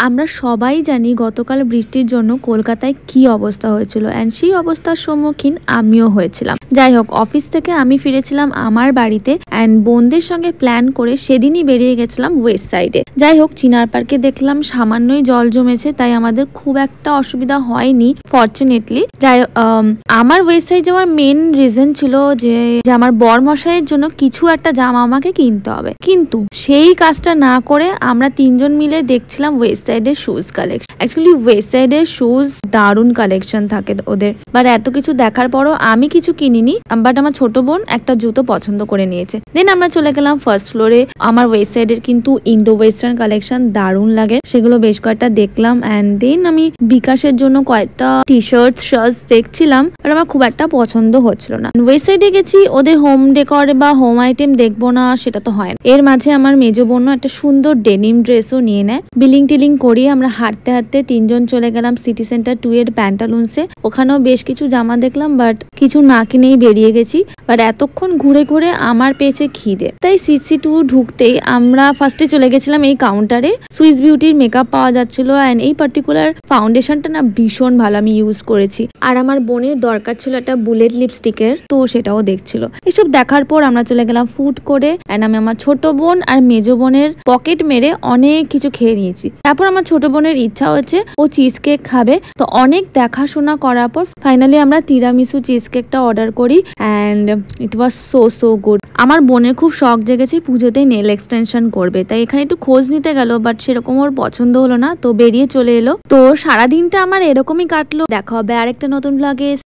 আমরা সবাই জানি গতকাল বৃষ্টির জন্য কলকাতায় কি অবস্থা হয়েছিল, অ্যান্ড সেই অবস্থার সম্মুখীন আমিও হয়েছিলাম। যাই হোক, অফিস থেকে আমি ফিরেছিলাম আমার বাড়িতে, অ্যান্ড বোনদের সঙ্গে প্ল্যান করে সেদিনই বেরিয়ে গেছিলাম ওয়েস্ট সাইডে। যাই হোক, চিনার পার্কে দেখলাম সামান্যই জল জমেছে, তাই আমাদের খুব একটা অসুবিধা হয়নি ফরচুনেটলি। যাই আমার ওয়েস্ট সাইড যাওয়ার মেন রিজন ছিল যে আমার বর মশাইয়ের জন্য কিছু একটা জামা আমাকে কিনতে হবে, কিন্তু সেই কাজটা না করে আমরা তিনজন মিলে দেখছিলাম ওয়েস্ট সাইডের শুজ কালেকশন। অ্যাকচুয়ালি ওয়েস্ট সাইডের শুজ দারুণ কালেকশন থাকে ওদের, বাট এত কিছু দেখার পরও আমি কিছু কিনিনি, বাট আমার ছোট বোন একটা জুতো পছন্দ করে নিয়েছে। দেন আমরা চলে গেলাম ফার্স্ট ফ্লোরে। আমার ওয়েস্ট সাইডের কিন্তু ইন্ডো ওয়েস্টার্ন কালেকশন দারুণ লাগে, সেগুলো বেশ কয়েকটা দেখলাম। অ্যান্ড দেন আমি বিকাশের জন্য কয়েকটা টি শার্ট দেখছিলাম, আর আমার খুব একটা পছন্দ হচ্ছিল না। ওয়েস্ট সাইডে গেছি, ওদের হোম ডেকর বা হোম আইটেম দেখবো না সেটা তো হয় না। এর মাঝে আমার মেজো বোনও একটা সুন্দর ডেনিম ড্রেসও নিয়ে নেয়। বিলিং টিলিং করিয়ে আমরা হাঁটতে হাঁটতে তিনজন চলে গেলাম সিটি সেন্টার 2 এর প্যান্টালুন্সে। ওখানেও বেশ কিছু জামা দেখলাম, বাট কিছু না কিনেই বেরিয়ে গেছি। বাট এতক্ষণ ঘুরে ঘুরে আমার পেয়েছে খিদে, তাই সিসি 2 ঢুকতেই আমরা ফার্স্টে চলে গেছিলাম এই কাউন্টারে। সুইস বিউটির মেকআপ পাওয়া যাচ্ছিল, অ্যান্ড এই পার্টিকুলার ফাউন্ডেশনটা না ভীষণ ভালো, আমি ইউজ করেছি। আর আমার বোনের দরকার ছিল একটা বুলেট লিপস্টিকের, তো সেটাও দেখছিল। এসব দেখার পর আমরা চলে গেলাম ফুড করে, অ্যান্ড আমি আমার ছোট বোন আর মেজো বোনের পকেট মেরে অনেক কিছু খেয়ে নিয়েছি। তারপর আমার ছোট বোনের ইচ্ছা হচ্ছে ও চিজ কেক খাবে, তো অনেক দেখাশোনা করার পর ফাইনালি আমরা তিরামিসু চিজ কেকটা অর্ডার করি, and it was so good. আমার বোনের খুব শখ জেগেছে পুজোতে নেল এক্সটেনশন করবে, তাই এখানে একটু খোঁজ নিতে গেল, বাট সেরকম ওর পছন্দ হলো না, তো বেরিয়ে চলে এলো। তো সারাদিনটা আমার এরকমই কাটলো। দেখা হবে আরেকটা নতুন ব্লগে।